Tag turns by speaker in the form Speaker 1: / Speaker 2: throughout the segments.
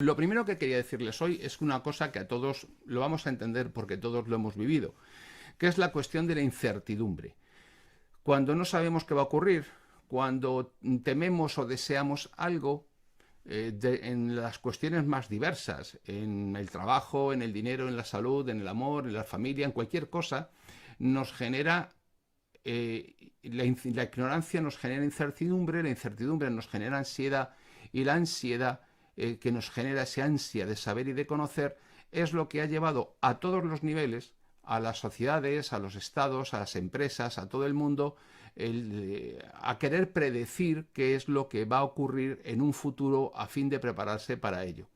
Speaker 1: Lo primero que quería decirles hoy es una cosa que a todos lo vamos a entender porque todos lo hemos vivido, que es la cuestión de la incertidumbre. Cuando no sabemos qué va a ocurrir, cuando tememos o deseamos algo, en las cuestiones más diversas, en el trabajo, en el dinero, en la salud, en el amor, en la familia, en cualquier cosa, nos genera la ignorancia nos genera incertidumbre, la incertidumbre nos genera ansiedad y la ansiedad que nos genera esa ansia de saber y de conocer es lo que ha llevado a todos los niveles, a las sociedades, a los estados, a las empresas, a todo el mundo, a querer predecir qué es lo que va a ocurrir en un futuro a fin de prepararse para ello.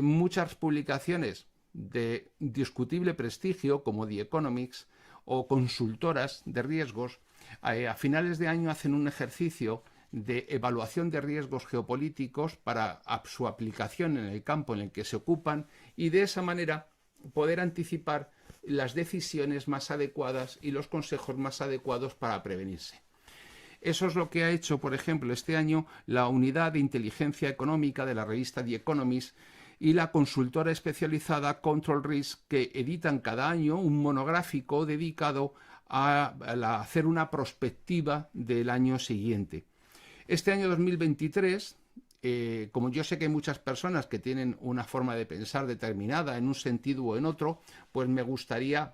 Speaker 1: Muchas publicaciones de discutible prestigio, como The Economics, o consultoras de riesgos, a finales de año hacen un ejercicio de evaluación de riesgos geopolíticos para su aplicación en el campo en el que se ocupan y de esa manera poder anticipar las decisiones más adecuadas y los consejos más adecuados para prevenirse. Eso es lo que ha hecho, por ejemplo, este año la Unidad de Inteligencia Económica de la revista The Economist y la consultora especializada Control Risk, que editan cada año un monográfico dedicado a hacer una prospectiva del año siguiente. Este año 2023, como yo sé que hay muchas personas que tienen una forma de pensar determinada en un sentido o en otro, pues me gustaría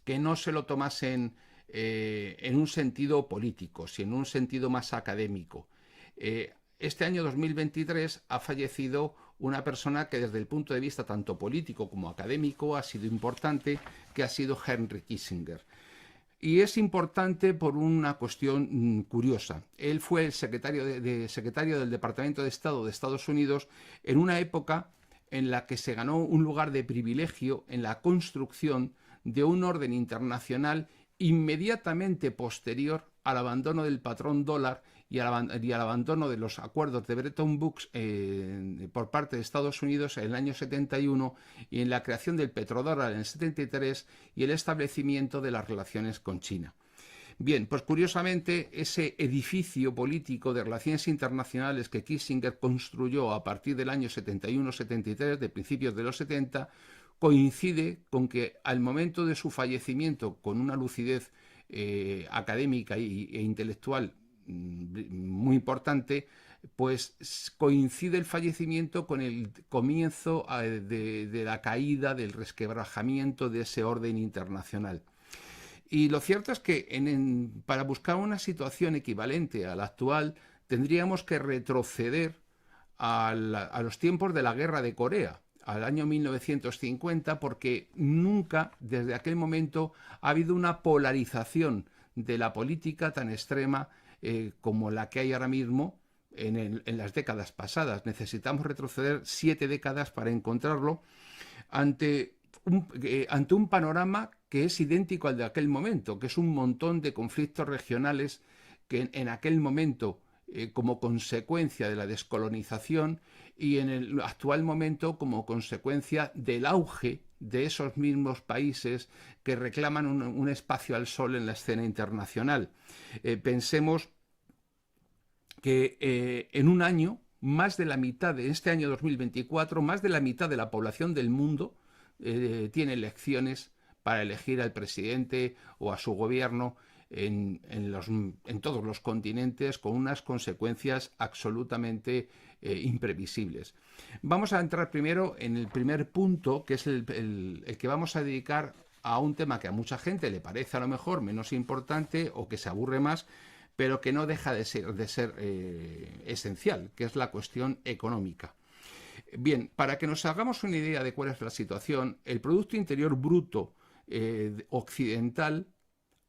Speaker 1: que no se lo tomasen en un sentido político, sino en un sentido más académico. Este año 2023 ha fallecido una persona que desde el punto de vista tanto político como académico ha sido importante, que ha sido Henry Kissinger. Y es importante por una cuestión curiosa. Él fue el secretario del Departamento de Estado de Estados Unidos en una época en la que se ganó un lugar de privilegio en la construcción de un orden internacional inmediatamente posterior al abandono del patrón dólar y al abandono de los acuerdos de Bretton Woods por parte de Estados Unidos en el año 71 y en la creación del petrodólar en el 73 y el establecimiento de las relaciones con China. Bien, pues curiosamente ese edificio político de relaciones internacionales que Kissinger construyó a partir del año 71-73, de principios de los 70, coincide con que al momento de su fallecimiento, con una lucidez académica e intelectual muy importante, pues coincide el fallecimiento con el comienzo de la caída, del resquebrajamiento de ese orden internacional. Y lo cierto es que para buscar una situación equivalente a la actual tendríamos que retroceder a los tiempos de la Guerra de Corea, al año 1950, porque nunca desde aquel momento ha habido una polarización de la política tan extrema como la que hay ahora mismo en las décadas pasadas. Necesitamos retroceder 7 décadas para encontrarlo ante un panorama que es idéntico al de aquel momento, que es un montón de conflictos regionales que en aquel momento, como consecuencia de la descolonización, y en el actual momento como consecuencia del auge de esos mismos países que reclaman un espacio al sol en la escena internacional. Pensemos que en un año, más de la mitad de este año 2024, más de la mitad de la población del mundo tiene elecciones para elegir al presidente o a su gobierno en todos los continentes, con unas consecuencias absolutamente imprevisibles. Vamos a entrar primero en el primer punto, que es el que vamos a dedicar a un tema que a mucha gente le parece a lo mejor menos importante o que se aburre más, pero que no deja de ser esencial, que es la cuestión económica. Bien, para que nos hagamos una idea de cuál es la situación, el Producto Interior Bruto occidental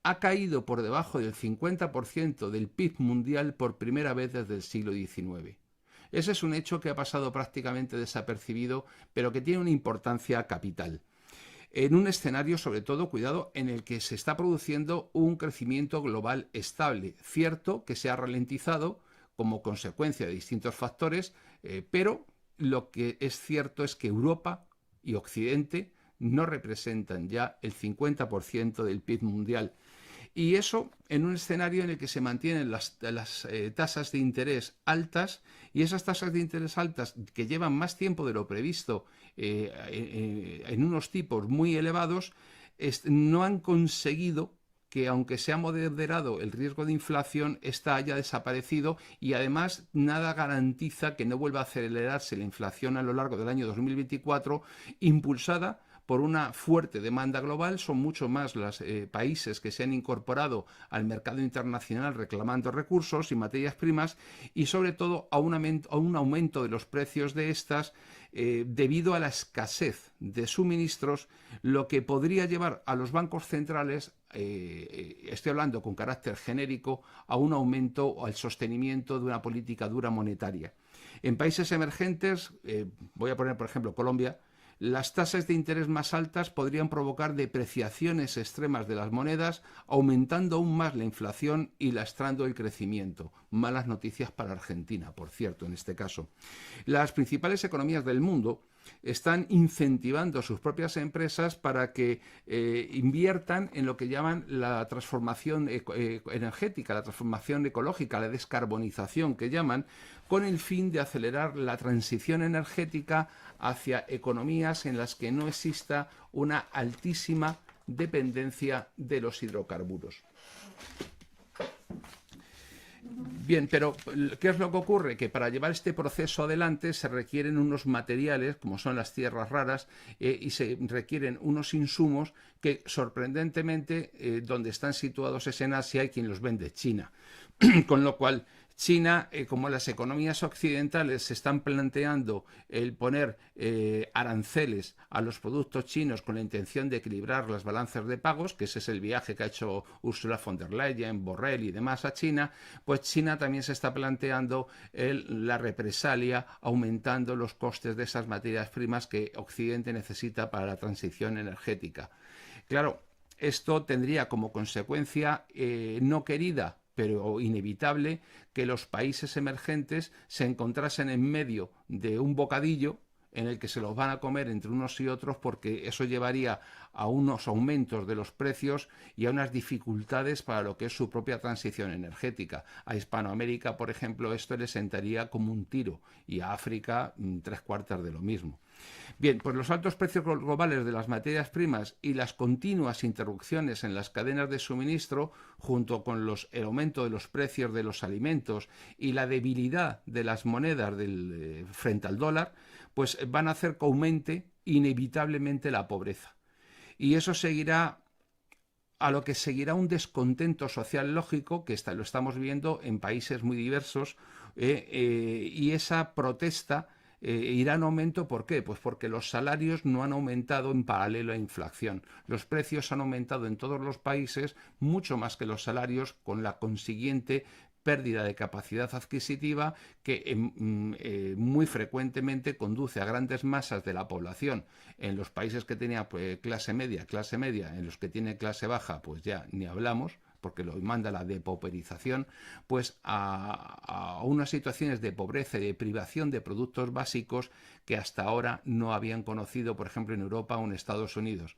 Speaker 1: ha caído por debajo del 50% del PIB mundial por primera vez desde el siglo XIX. Ese es un hecho que ha pasado prácticamente desapercibido, pero que tiene una importancia capital. En un escenario, sobre todo, cuidado, en el que se está produciendo un crecimiento global estable. Cierto que se ha ralentizado como consecuencia de distintos factores, pero lo que es cierto es que Europa y Occidente no representan ya el 50% del PIB mundial. Y eso en un escenario en el que se mantienen las tasas de interés altas, y esas tasas de interés altas que llevan más tiempo de lo previsto en unos tipos muy elevados, no han conseguido que, aunque se ha moderado el riesgo de inflación, esta haya desaparecido, y además nada garantiza que no vuelva a acelerarse la inflación a lo largo del año 2024, impulsada por una fuerte demanda global. Son mucho más los países que se han incorporado al mercado internacional reclamando recursos y materias primas, y sobre todo a un aumento de los precios de estas debido a la escasez de suministros, lo que podría llevar a los bancos centrales, estoy hablando con carácter genérico, a un aumento o al sostenimiento de una política dura monetaria. En países emergentes, voy a poner por ejemplo Colombia, las tasas de interés más altas podrían provocar depreciaciones extremas de las monedas, aumentando aún más la inflación y lastrando el crecimiento. Malas noticias para Argentina, por cierto, en este caso. Las principales economías del mundo están incentivando a sus propias empresas para que inviertan en lo que llaman la transformación energética, la transformación ecológica, la descarbonización que llaman, con el fin de acelerar la transición energética hacia economías en las que no exista una altísima dependencia de los hidrocarburos. Bien, pero ¿qué es lo que ocurre? Que para llevar este proceso adelante se requieren unos materiales, como son las tierras raras, y se requieren unos insumos que, sorprendentemente, donde están situados es en Asia, y quien los vende, China. Con lo cual, China, como las economías occidentales se están planteando el poner aranceles a los productos chinos con la intención de equilibrar las balanzas de pagos, que ese es el viaje que ha hecho Ursula von der Leyen, Borrell y demás a China, pues China también se está planteando la represalia, aumentando los costes de esas materias primas que Occidente necesita para la transición energética. Claro, esto tendría como consecuencia no querida, pero inevitable, que los países emergentes se encontrasen en medio de un bocadillo en el que se los van a comer entre unos y otros, porque eso llevaría a unos aumentos de los precios y a unas dificultades para lo que es su propia transición energética. A Hispanoamérica, por ejemplo, esto le sentaría como un tiro, y a África 3/4 de lo mismo. Bien, pues los altos precios globales de las materias primas y las continuas interrupciones en las cadenas de suministro, junto con el aumento de los precios de los alimentos y la debilidad de las monedas frente al dólar, pues van a hacer que aumente inevitablemente la pobreza. Y eso seguirá a lo que seguirá un descontento social lógico, que lo estamos viendo en países muy diversos, y esa protesta irá en aumento. ¿Por qué? Pues porque los salarios no han aumentado en paralelo a la inflación. Los precios han aumentado en todos los países mucho más que los salarios, con la consiguiente pérdida de capacidad adquisitiva que muy frecuentemente conduce a grandes masas de la población. En los países que tenía clase media, en los que tiene clase baja, pues ya ni hablamos, porque lo manda la depauperización, pues a unas situaciones de pobreza y de privación de productos básicos que hasta ahora no habían conocido, por ejemplo, en Europa o en Estados Unidos.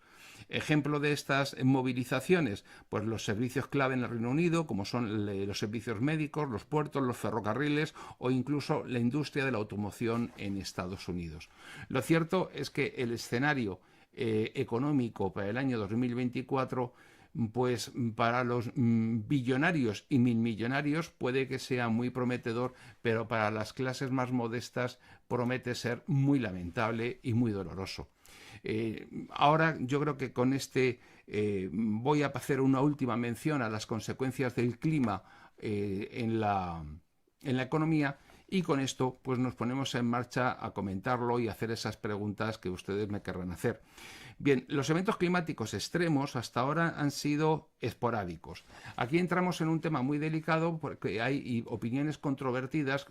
Speaker 1: Ejemplo de estas movilizaciones, pues los servicios clave en el Reino Unido, como son los servicios médicos, los puertos, los ferrocarriles, o incluso la industria de la automoción en Estados Unidos. Lo cierto es que el escenario económico para el año 2024, pues para los billonarios y milmillonarios puede que sea muy prometedor, pero para las clases más modestas promete ser muy lamentable y muy doloroso. Ahora yo creo que con voy a hacer una última mención a las consecuencias del clima en la economía, y con esto pues nos ponemos en marcha a comentarlo y hacer esas preguntas que ustedes me querrán hacer. Bien, los eventos climáticos extremos hasta ahora han sido esporádicos. Aquí entramos en un tema muy delicado, porque hay opiniones controvertidas,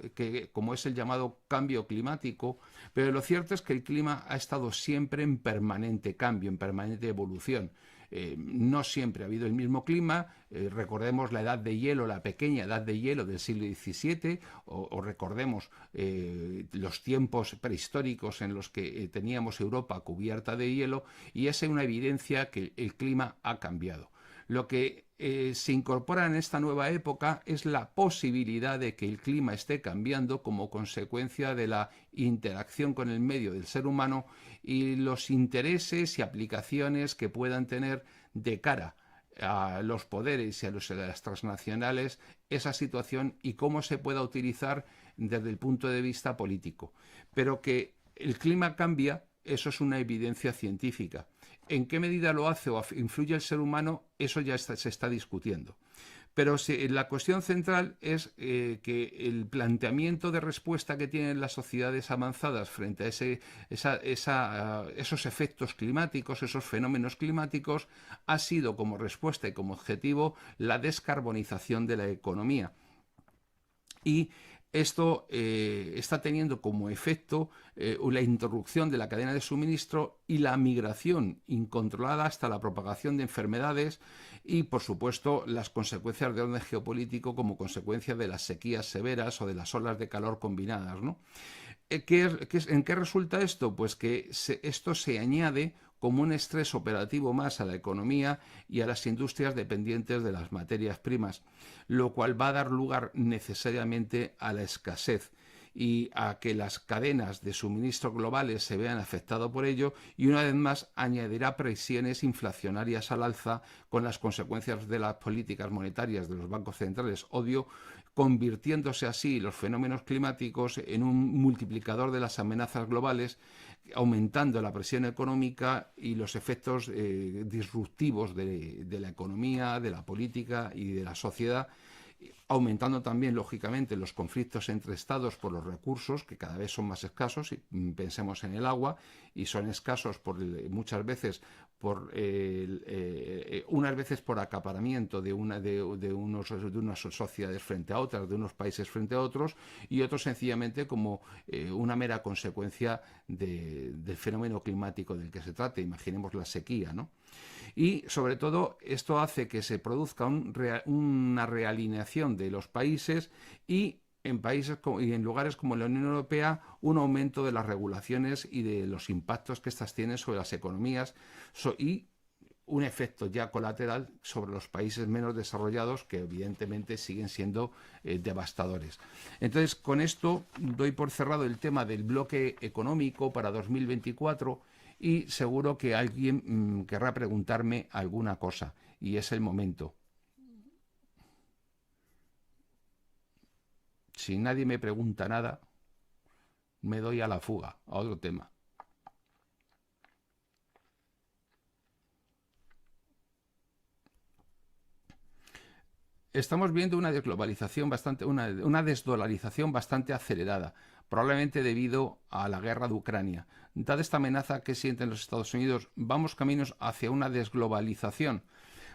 Speaker 1: como es el llamado cambio climático, pero lo cierto es que el clima ha estado siempre en permanente cambio, en permanente evolución. No siempre ha habido el mismo clima. Recordemos la edad de hielo, la pequeña edad de hielo del siglo XVII, o recordemos los tiempos prehistóricos en los que teníamos Europa cubierta de hielo, y es una evidencia que el clima ha cambiado. Lo que se incorpora en esta nueva época es la posibilidad de que el clima esté cambiando como consecuencia de la interacción con el medio del ser humano y los intereses y aplicaciones que puedan tener de cara a los poderes y a las transnacionales esa situación y cómo se pueda utilizar desde el punto de vista político. Pero que el clima cambia, eso es una evidencia científica. ¿En qué medida lo hace o influye el ser humano? Eso ya se está discutiendo. Pero la cuestión central es que el planteamiento de respuesta que tienen las sociedades avanzadas frente a esos efectos climáticos, esos fenómenos climáticos, ha sido como respuesta y como objetivo la descarbonización de la economía. Y esto está teniendo como efecto la interrupción de la cadena de suministro y la migración incontrolada hasta la propagación de enfermedades y, por supuesto, las consecuencias de orden geopolítico como consecuencia de las sequías severas o de las olas de calor combinadas, ¿no? ¿En qué resulta esto? Pues que esto se añade como un estrés operativo más a la economía y a las industrias dependientes de las materias primas, lo cual va a dar lugar necesariamente a la escasez y a que las cadenas de suministro globales se vean afectadas por ello y una vez más añadirá presiones inflacionarias al alza con las consecuencias de las políticas monetarias de los bancos centrales, obvio, convirtiéndose así los fenómenos climáticos en un multiplicador de las amenazas globales, aumentando la presión económica y los efectos disruptivos de la economía, de la política y de la sociedad, aumentando también, lógicamente, los conflictos entre estados por los recursos, que cada vez son más escasos, y pensemos en el agua, y son escasos muchas veces unas veces por acaparamiento de unas sociedades frente a otras, de unos países frente a otros, y otros sencillamente como una mera consecuencia del fenómeno climático del que se trate. Imaginemos la sequía, ¿no? Y sobre todo esto hace que se produzca una realineación de los países y en lugares como la Unión Europea un aumento de las regulaciones y de los impactos que estas tienen sobre las economías y un efecto ya colateral sobre los países menos desarrollados que evidentemente siguen siendo devastadores. Entonces, con esto doy por cerrado el tema del bloque económico para 2024 y seguro que alguien querrá preguntarme alguna cosa y es el momento. Si nadie me pregunta nada, me doy a la fuga, a otro tema. Estamos viendo una desglobalización una desdolarización bastante acelerada, probablemente debido a la guerra de Ucrania. Dada esta amenaza que sienten los Estados Unidos, vamos caminos hacia una desglobalización.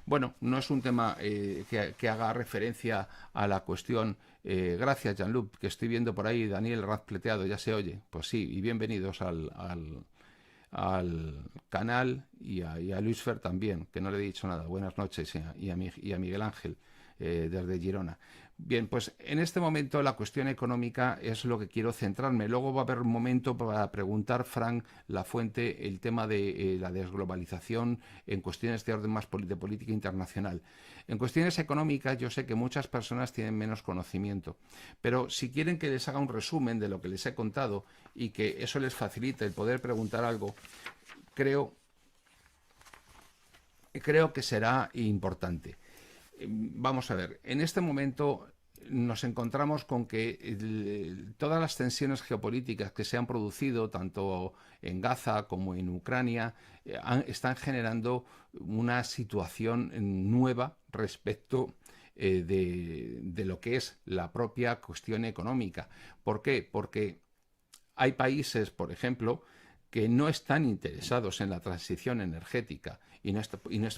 Speaker 1: Bueno, no es un tema que haga referencia a la cuestión. Gracias, Jean-Luc, que estoy viendo por ahí. Daniel Razpleteado, ya se oye. Pues sí, y bienvenidos al canal y a Luis Fer también, que no le he dicho nada. Buenas noches y a Miguel Ángel desde Girona. Bien, pues en este momento la cuestión económica es lo que quiero centrarme. Luego va a haber un momento para preguntar, Frank Lafuente, el tema de la desglobalización en cuestiones de orden más de política internacional. En cuestiones económicas yo sé que muchas personas tienen menos conocimiento, pero si quieren que les haga un resumen de lo que les he contado y que eso les facilite el poder preguntar algo, creo que será importante. Vamos a ver, en este momento nos encontramos con que todas las tensiones geopolíticas que se han producido tanto en Gaza como en Ucrania están generando una situación nueva respecto de lo que es la propia cuestión económica. ¿Por qué? Porque hay países, por ejemplo, que no están interesados en la transición energética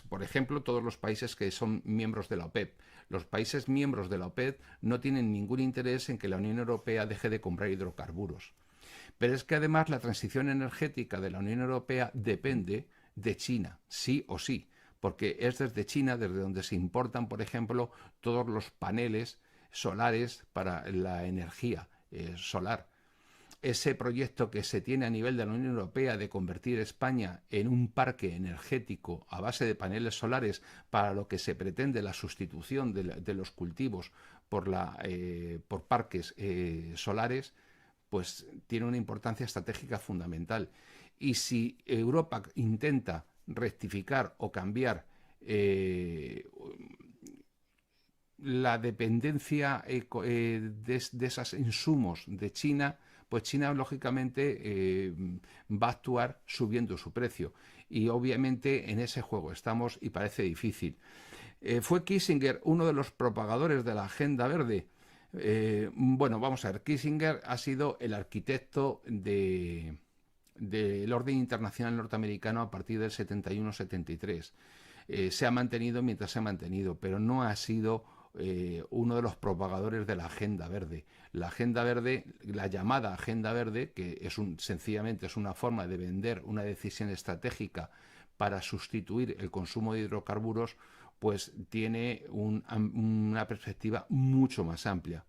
Speaker 1: por ejemplo, todos los países que son miembros de la OPEP. Los países miembros de la OPEP no tienen ningún interés en que la Unión Europea deje de comprar hidrocarburos. Pero es que además la transición energética de la Unión Europea depende de China, sí o sí, porque es desde China desde donde se importan, por ejemplo, todos los paneles solares para la energía solar. ese proyecto que se tiene a nivel de la Unión Europea de convertir España en un parque energético a base de paneles solares, para lo que se pretende la sustitución de los cultivos por parques solares, pues tiene una importancia estratégica fundamental. Y si Europa intenta rectificar o cambiar la dependencia de esos insumos de China, pues China lógicamente va a actuar subiendo su precio. Y obviamente en ese juego estamos y parece difícil. Fue Kissinger uno de los propagadores de la Agenda Verde. Bueno, vamos a ver, Kissinger ha sido el arquitecto del orden internacional norteamericano a partir del 71-73. Se ha mantenido mientras se ha mantenido, pero no ha sido uno de los propagadores de la Agenda Verde. La Agenda Verde, la llamada Agenda Verde, que sencillamente es una forma de vender una decisión estratégica para sustituir el consumo de hidrocarburos, pues tiene una perspectiva mucho más amplia.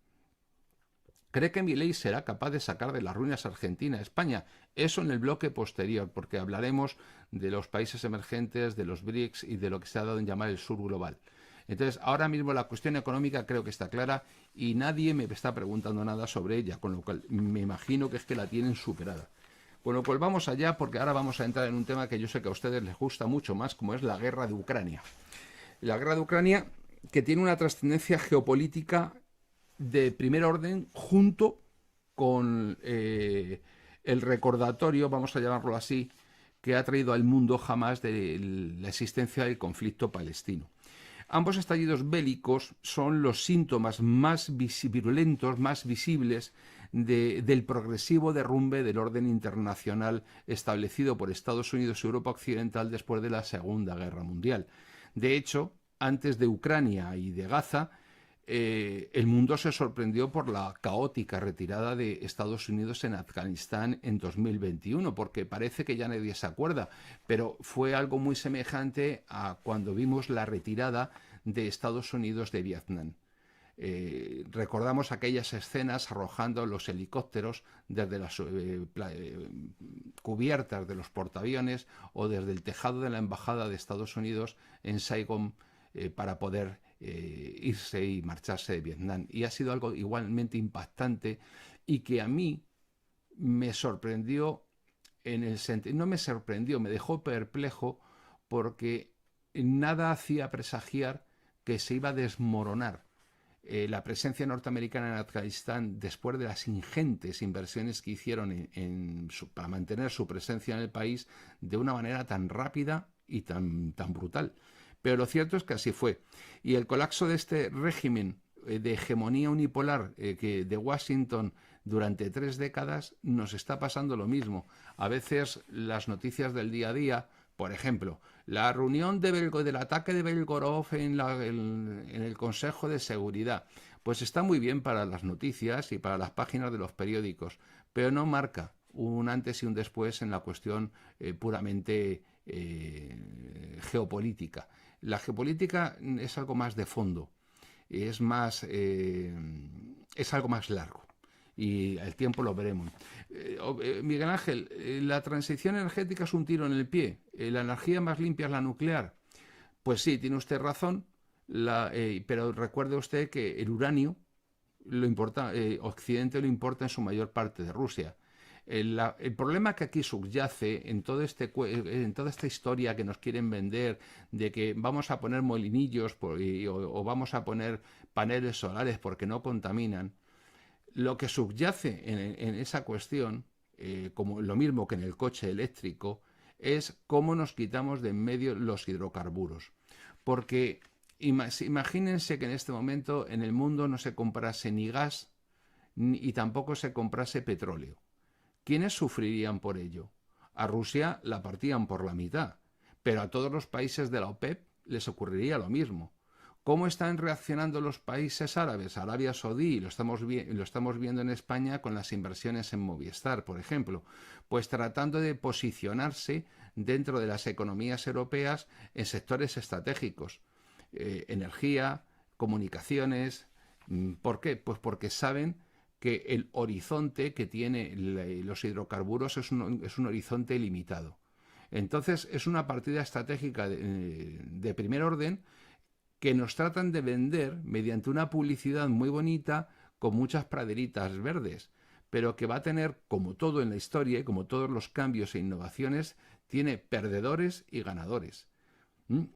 Speaker 1: ¿Cree que Milei será capaz de sacar de las ruinas a Argentina, España? Eso en el bloque posterior, porque hablaremos de los países emergentes, de los BRICS y de lo que se ha dado en llamar el sur global. Entonces, ahora mismo la cuestión económica creo que está clara y nadie me está preguntando nada sobre ella, con lo cual me imagino que es que la tienen superada. Bueno, pues vamos allá, porque ahora vamos a entrar en un tema que yo sé que a ustedes les gusta mucho más, como es la guerra de Ucrania. La guerra de Ucrania, que tiene una trascendencia geopolítica de primer orden, junto con el recordatorio, vamos a llamarlo así, que ha traído al mundo jamás de la existencia del conflicto palestino. Ambos estallidos bélicos son los síntomas más virulentos, más visibles del progresivo derrumbe del orden internacional establecido por Estados Unidos y Europa Occidental después de la Segunda Guerra Mundial. De hecho, antes de Ucrania y de Gaza, el mundo se sorprendió por la caótica retirada de Estados Unidos en Afganistán en 2021, porque parece que ya nadie se acuerda, pero fue algo muy semejante a cuando vimos la retirada de Estados Unidos de Vietnam. Recordamos aquellas escenas arrojando los helicópteros desde las cubiertas de los portaaviones o desde el tejado de la embajada de Estados Unidos en Saigón para poder irse y marcharse de Vietnam. Y ha sido algo igualmente impactante y que a mí me sorprendió en el sentido, no me sorprendió, me dejó perplejo, porque nada hacía presagiar que se iba a desmoronar la presencia norteamericana en Afganistán después de las ingentes inversiones que hicieron para mantener su presencia en el país de una manera tan rápida y tan brutal. Pero lo cierto es que así fue. Y el colapso de este régimen de hegemonía unipolar de Washington durante 3 décadas nos está pasando lo mismo. A veces las noticias del día a día, por ejemplo, la reunión del ataque de Belgorod en el Consejo de Seguridad, pues está muy bien para las noticias y para las páginas de los periódicos, pero no marca un antes y un después en la cuestión puramente geopolítica. La geopolítica es algo más de fondo, es algo más largo y el tiempo lo veremos. Miguel Ángel, la transición energética es un tiro en el pie. La energía más limpia es la nuclear. Pues sí, tiene usted razón, pero recuerde usted que el uranio Occidente lo importa en su mayor parte de Rusia. El problema que aquí subyace en toda esta historia que nos quieren vender de que vamos a poner molinillos o vamos a poner paneles solares porque no contaminan, lo que subyace en esa cuestión, como lo mismo que en el coche eléctrico, es cómo nos quitamos de en medio los hidrocarburos. Porque imagínense que en este momento en el mundo no se comprase ni gas y tampoco se comprase petróleo. ¿Quiénes sufrirían por ello? A Rusia la partían por la mitad, pero a todos los países de la OPEP les ocurriría lo mismo. ¿Cómo están reaccionando los países árabes? Arabia Saudí, lo estamos viendo en España con las inversiones en Movistar, por ejemplo, pues tratando de posicionarse dentro de las economías europeas en sectores estratégicos, energía, comunicaciones. ¿Por qué? Pues porque saben que el horizonte que tiene los hidrocarburos es un horizonte limitado. Entonces es una partida estratégica de primer orden que nos tratan de vender mediante una publicidad muy bonita con muchas praderitas verdes, pero que va a tener, como todo en la historia y como todos los cambios e innovaciones, tiene perdedores y ganadores.